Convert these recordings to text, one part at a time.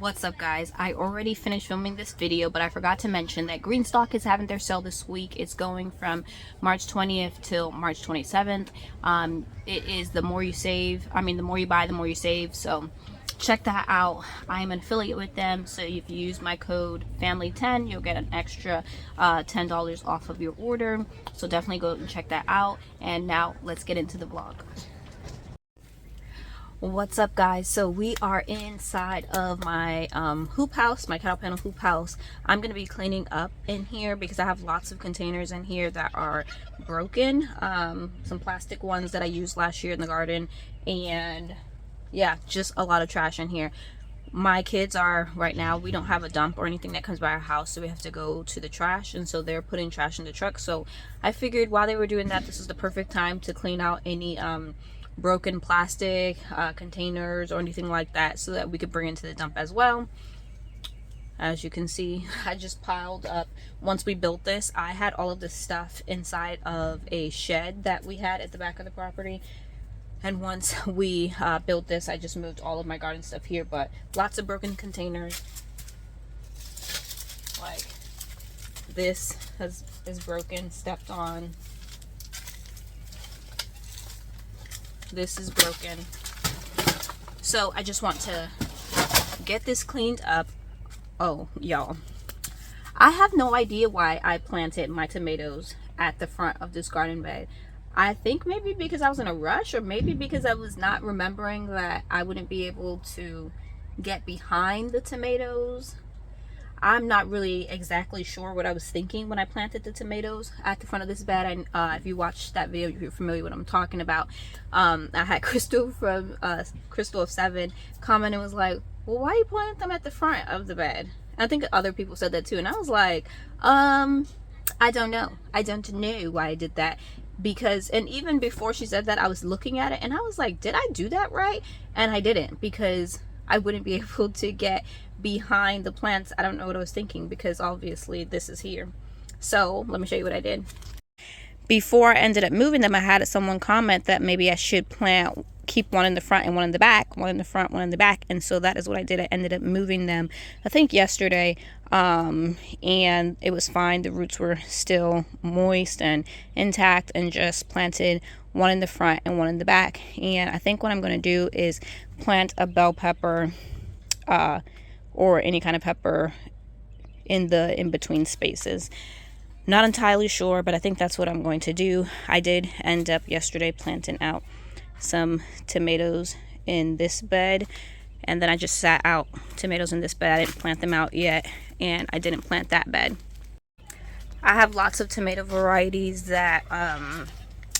What's up, guys? I already finished filming this video, but I forgot to mention that Greenstalk is having their sale this week. It's going from March 20th till March 27th. It is the more you save, the more you buy, the more you save. So check that out. I'm an affiliate with them, so if you use my code family10, you'll get an extra $10 off of your order. So definitely go and check that out. And now let's get into the vlog. What's up, guys? So we are inside of my hoop house, my cattle panel hoop house. I'm going to be cleaning up in here because I have lots of containers in here that are broken, some plastic ones that I used last year in the garden, and yeah, just a lot of trash in here. My kids are, right now, we don't have a dump or anything that comes by our house, so we have to go to the trash, and so they're putting trash in the truck. So I figured while they were doing that, this is the perfect time to clean out any broken plastic containers or anything like that, so that we could bring into the dump as well. As you can see, I just piled up. Once we built this, I had all of this stuff inside of a shed that we had at the back of the property, and once we built this, I just moved all of my garden stuff here. But lots of broken containers, like this is broken, stepped on. This is broken. So I just want to get this cleaned up. Oh, y'all, I have no idea why I planted my tomatoes at the front of this garden bed. I think maybe because I was in a rush, or maybe because I was not remembering that I wouldn't be able to get behind the tomatoes. I'm not really exactly sure what I was thinking when I planted the tomatoes at the front of this bed. And if you watched that video, you're familiar with what I'm talking about. I had Crystal from Crystal of 7 comment and was like, well, why are you planting them at the front of the bed? And I think other people said that too. And I was like, I don't know. I don't know why I did that. Because, and even before she said that, I was looking at it and I was like, did I do that right? And I didn't, because I wouldn't be able to get behind the plants. I don't know what I was thinking, because obviously this is here. So let me show you what I did. Before I ended up moving them, I had someone comment that maybe I should keep one in the front and one in the back, one in the front, one in the back. And so that is what I did. I ended up moving them, I think yesterday, and it was fine. The roots were still moist and intact, and just planted one in the front and one in the back. And I think what I'm going to do is plant a bell pepper or any kind of pepper in the in-between spaces. Not entirely sure, but I think that's what I'm going to do. I did end up yesterday planting out some tomatoes in this bed, and then I just sat out tomatoes in this bed. I didn't plant them out yet, and I didn't plant that bed. I have lots of tomato varieties that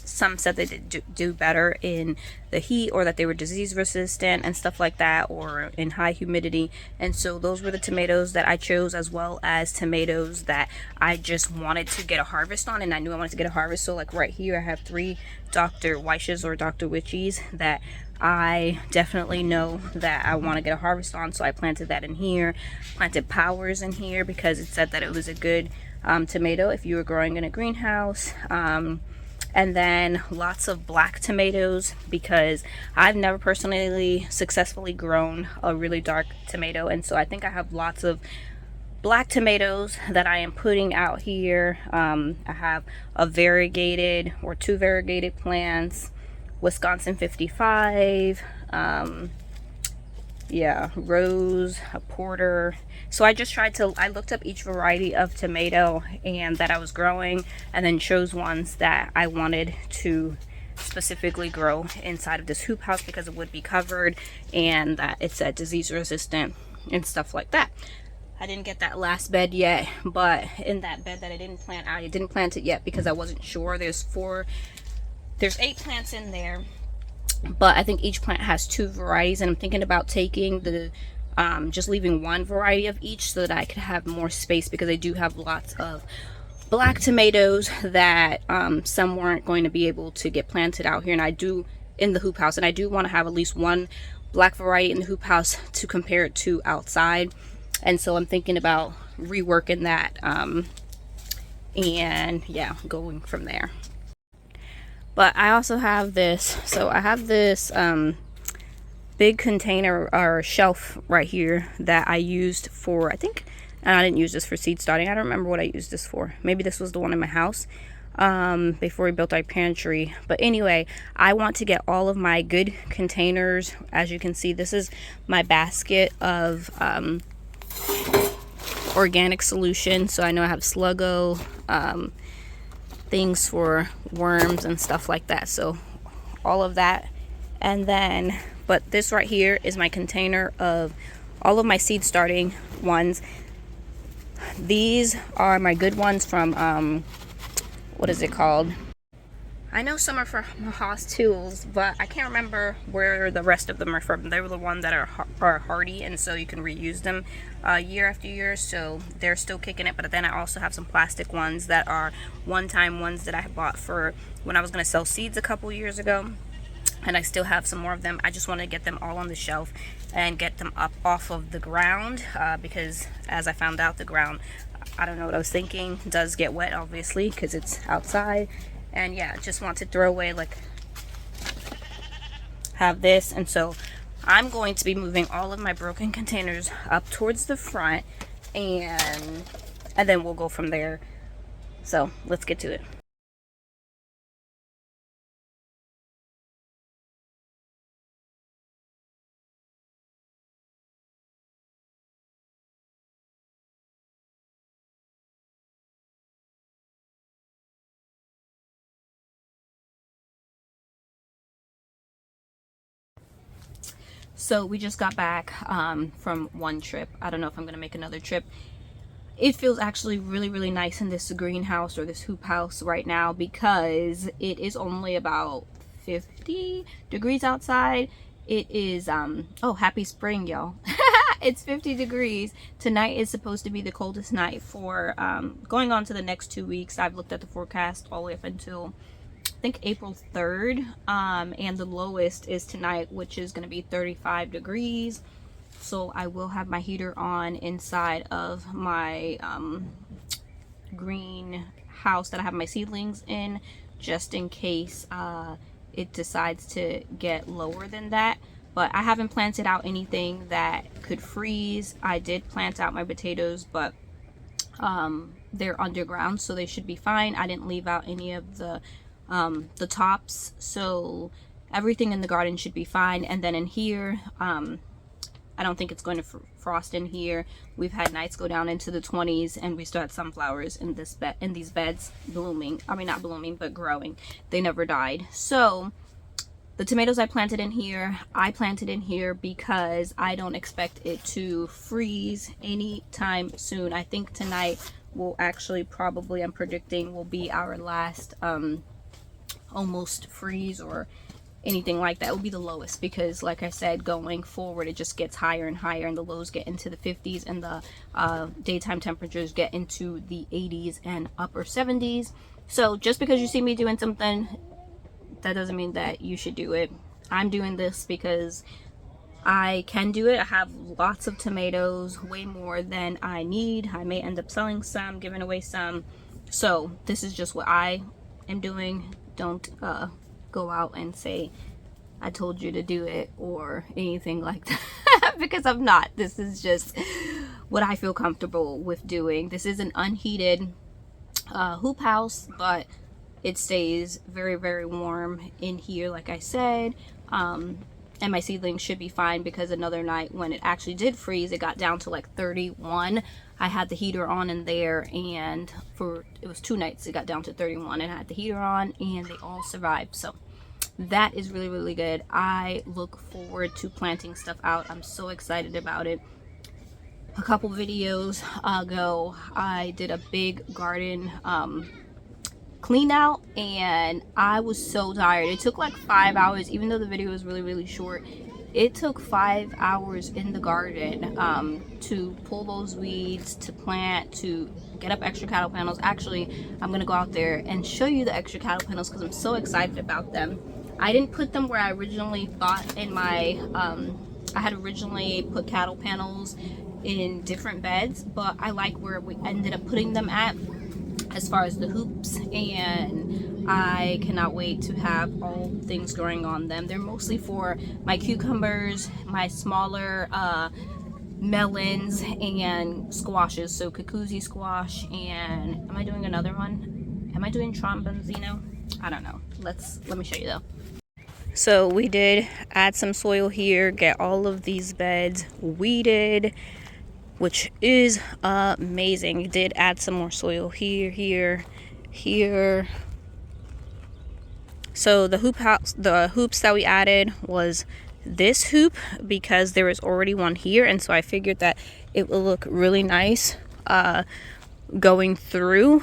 some said they did do better in the heat, or that they were disease resistant and stuff like that, or in high humidity. And so those were the tomatoes that I chose, as well as tomatoes that I just wanted to get a harvest on, and I knew I wanted to get a harvest. So like right here, I have 3 Dr. Weisches or Dr. Witchies that I definitely know that I want to get a harvest on. So I planted that in here. Planted Powers in here because it said that it was a good tomato if you were growing in a greenhouse. And then lots of black tomatoes, because I've never personally successfully grown a really dark tomato, and so I think I have lots of black tomatoes that I am putting out here. I have a variegated, or 2 variegated plants, Wisconsin 55, yeah, Rose, a Porter. So I just I looked up each variety of tomato and that I was growing, and then chose ones that I wanted to specifically grow inside of this hoop house, because it would be covered and that it's disease resistant and stuff like that. I didn't get that last bed yet, but in that bed that I didn't plant out, I didn't plant it yet because I wasn't sure. There's 8 plants in there, but I think each plant has 2 varieties, and I'm thinking about taking the just leaving 1 variety of each, so that I could have more space, because I do have lots of black tomatoes that some weren't going to be able to get planted out here, and I do in the hoop house, and I do want to have at least 1 black variety in the hoop house to compare it to outside. And so I'm thinking about reworking that, and yeah, going from there. But I also have this, so I have this big container or shelf right here that I used for, I think, and I didn't use this for seed starting. I don't remember what I used this for. Maybe this was the one in my house before we built our pantry. But anyway, I want to get all of my good containers. As you can see, this is my basket of organic solution. So I know I have Sluggo, things for worms and stuff like that. So all of that. And then, but this right here is my container of all of my seed starting ones. These are my good ones from, what is it called? I know some are from Haas Tools, but I can't remember where the rest of them are from. They were the ones that are hardy, and so you can reuse them year after year, so they're still kicking it. But then I also have some plastic ones that are one-time ones that I bought for when I was going to sell seeds a couple years ago, and I still have some more of them. I just want to get them all on the shelf and get them up off of the ground, because as I found out, the ground, I don't know what I was thinking, does get wet, obviously, because it's outside. And yeah, just want to throw away, like, have this. And so I'm going to be moving all of my broken containers up towards the front, and then we'll go from there. So let's get to it. So we just got back from one trip. I don't know if I'm gonna make another trip. It feels actually really, really nice in this greenhouse or this hoop house right now, because it is only about 50 degrees outside. It is oh, happy spring, y'all. It's 50 degrees. Tonight is supposed to be the coldest night for going on to the next 2 weeks. I've looked at the forecast all the way up until I think April 3rd, and the lowest is tonight, which is going to be 35 degrees. So I will have my heater on inside of my greenhouse that I have my seedlings in, just in case it decides to get lower than that. But I haven't planted out anything that could freeze. I did plant out my potatoes, but they're underground, so they should be fine. I didn't leave out any of the tops, so everything in the garden should be fine. And then in here, I don't think it's going to frost in here. We've had nights go down into the 20s, and we still had sunflowers in these beds blooming. I mean, not blooming, but growing. They never died. So the tomatoes I planted in here because I don't expect it to freeze anytime soon. I think tonight will actually probably, I'm predicting, will be our last almost freeze or anything like that. It will be the lowest, because like I said, going forward it just gets higher and higher, and the lows get into the 50s, and the daytime temperatures get into the 80s and upper 70s. So just because you see me doing something, that doesn't mean that you should do it. I'm doing this because I can do it. I have lots of tomatoes, way more than I need. I may end up selling some, giving away some. So this is just what I am doing. Don't go out and say I told you to do it or anything like that, because I'm not. This is just what I feel comfortable with doing. This is an unheated hoop house, but it stays very, very warm in here, like I said. And my seedlings should be fine, because another night when it actually did freeze, it got down to like 31. I had the heater on in there, and it was 2 nights it got down to 31, and I had the heater on, and they all survived. So that is really, really good. I look forward to planting stuff out. I'm so excited about it. A couple videos ago, I did a big garden clean out, and I was so tired. It took like 5 hours, even though the video was really, really short. It took 5 hours in the garden to pull those weeds, to plant, to get up extra cattle panels. Actually, I'm gonna go out there and show you the extra cattle panels, because I'm so excited about them. I didn't put them where I originally thought in my I had originally put cattle panels in different beds, but I like where we ended up putting them at, as far as the hoops and I cannot wait to have all things growing on them. They're mostly for my cucumbers, my smaller melons, and squashes. So Kikuchi squash, and am I doing another one? Am I doing trombonzino? I don't know. Let me show you though. So we did add some soil here, get all of these beds weeded, which is amazing. Did add some more soil here, here. So the hoops that we added was this hoop because there was already one here, and so I figured that it will look really nice going through.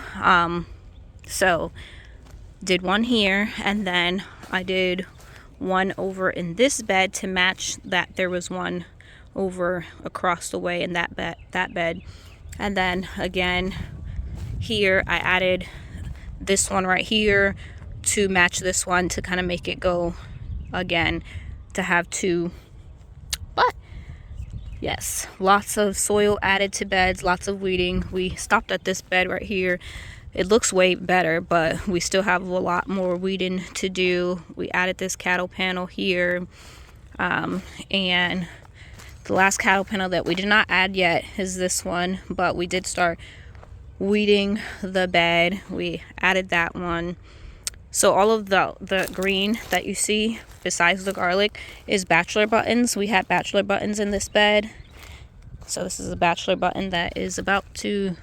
So did one here, and then I did one over in this bed to match that there was one over across the way in that bed. And then again here I added this one right here to match this one to kind of make it go again to have two. But yes, lots of soil added to beds, lots of weeding. We stopped at this bed right here. It looks way better, but we still have a lot more weeding to do. We added this cattle panel here, and the last cattle panel that we did not add yet is this one, but we did start weeding the bed. We added that one. So all of the green that you see besides the garlic is bachelor buttons. We had bachelor buttons in this bed. So this is a bachelor button that is about to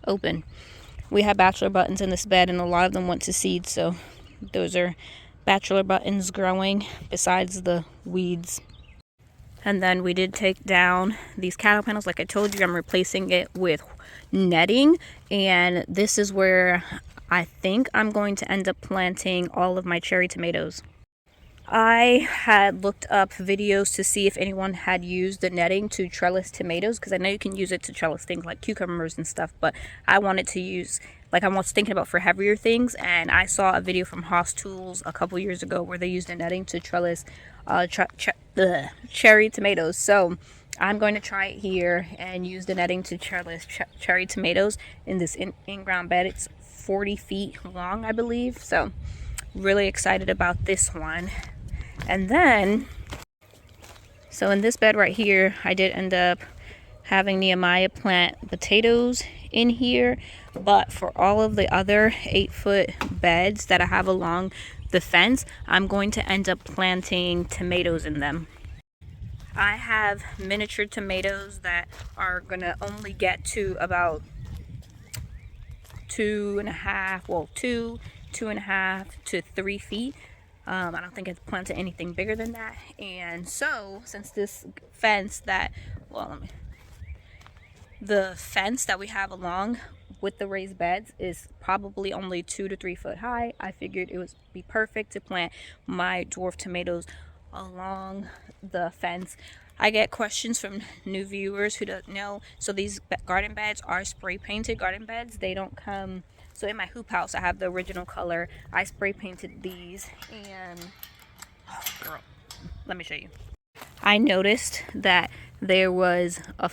open. We had bachelor buttons in this bed, and a lot of them went to seed. So those are bachelor buttons growing besides the weeds. And then we did take down these cattle panels. Like I told you, I'm replacing it with netting. And this is where I think I'm going to end up planting all of my cherry tomatoes. I had looked up videos to see if anyone had used the netting to trellis tomatoes, because I know you can use it to trellis things like cucumbers and stuff, but I wanted to use, like I was thinking about for heavier things, and I saw a video from Haas Tools a couple years ago where they used the netting to trellis cherry tomatoes. So I'm going to try it here and use the netting to trellis cherry tomatoes in this in-ground bed. It's 40 feet long, I believe, so really excited about this one. And then, so in this bed right here, I did end up having Nehemiah plant potatoes in here, but for all of the other 8-foot beds that I have along the fence, I'm going to end up planting tomatoes in them. I have miniature tomatoes that are gonna only get to about 2.5 to 3 feet. I don't think I've planted anything bigger than that. And so since this fence that, the fence that we have along with the raised beds is probably only 2 to 3 foot high, I figured it would be perfect to plant my dwarf tomatoes along the fence. I get questions from new viewers who don't know. So these garden beds are spray painted garden beds. They don't come. So in my hoop house, I have the original color. I spray painted these, and oh girl, let me show you. I noticed that there was a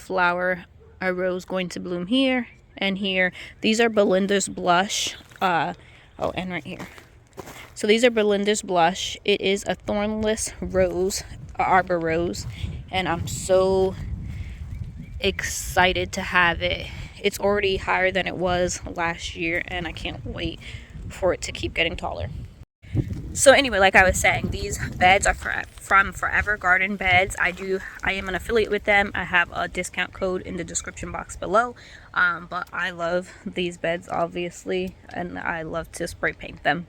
rose going to bloom here and here. These are Belinda's Blush. And right here. So these are Belinda's Blush. It is a thornless rose, arbor rose, and I'm so excited to have it. It's already higher than it was last year, and I can't wait for it to keep getting taller. So anyway, like I was saying, these beds are from Forever Garden Beds. I am an affiliate with them. I have a discount code in the description box below. But I love these beds, obviously, and I love to spray paint them.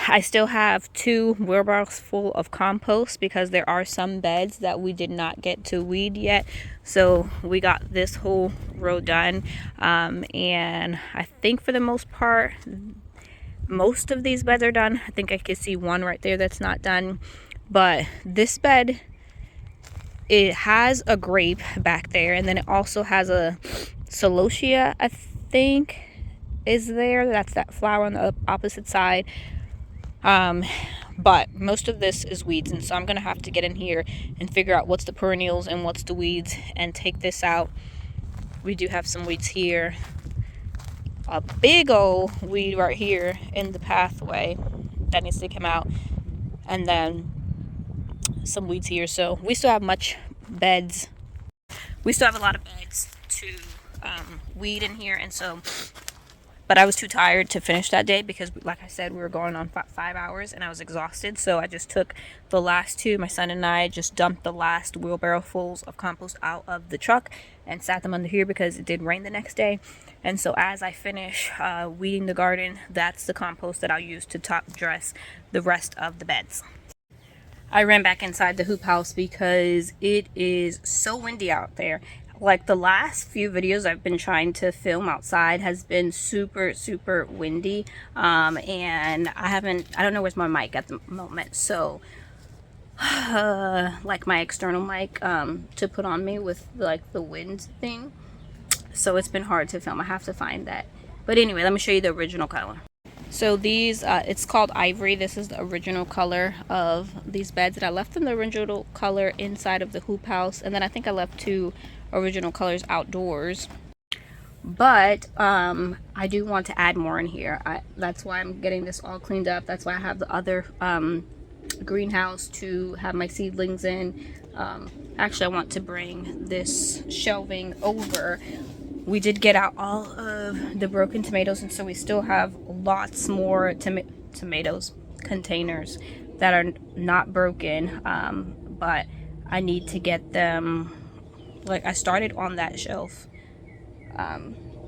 I still have 2 wheelbarrows full of compost because there are some beds that we did not get to weed yet. So we got this whole row done. And I think for the most part, most of these beds are done. I think I can see one right there that's not done. But this bed, it has a grape back there. And then it also has a celosia, I think, is there. That's that flower on the opposite side. But most of this is weeds, and so I'm gonna have to get in here and figure out what's the perennials and what's the weeds and take this out. We do have some weeds here, a big old weed right here in the pathway that needs to come out, and then some weeds here. So we still have beds. We still have a lot of beds to weed in here, and so. But I was too tired to finish that day because, like I said, we were going on 5 hours and I was exhausted. So I just took the last two. My son and I just dumped the last wheelbarrow fulls of compost out of the truck and sat them under here because it did rain the next day. And so as I finish weeding the garden, that's the compost that I'll use to top dress the rest of the beds. I ran back inside the hoop house because it is so windy out there. Like the last few videos I've been trying to film outside has been super windy, and I don't know where's my mic at the moment, so like my external mic to put on me with like the wind thing, so it's been hard to film. I have to find that. But anyway, let me show you the original color. So these it's called Ivory. This is the original color of these beds, and I left them the original color inside of the hoop house, and then I think I left 2 original colors outdoors, but I do want to add more in here. That's why I'm getting this all cleaned up. That's why I have the other greenhouse to have my seedlings in. Actually, I want to bring this shelving over. We did get out all of the broken tomatoes, and so we still have lots more tomatoes containers that are not broken, but I need to get them. Like, I started on that shelf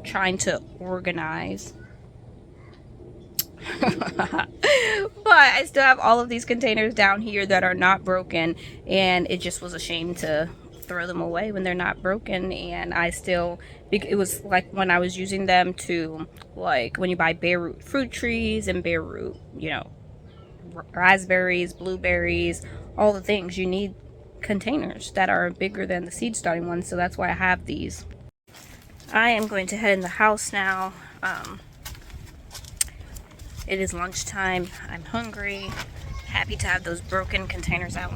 trying to organize, but I still have all of these containers down here that are not broken, and it just was a shame to throw them away when they're not broken. And it was like when I was using them to, like when you buy bare root fruit trees and bare root, you know, raspberries, blueberries, all the things, you need containers that are bigger than the seed starting ones, so that's why I have these. I am going to head in the house now. It is lunchtime. I'm hungry. Happy to have those broken containers out.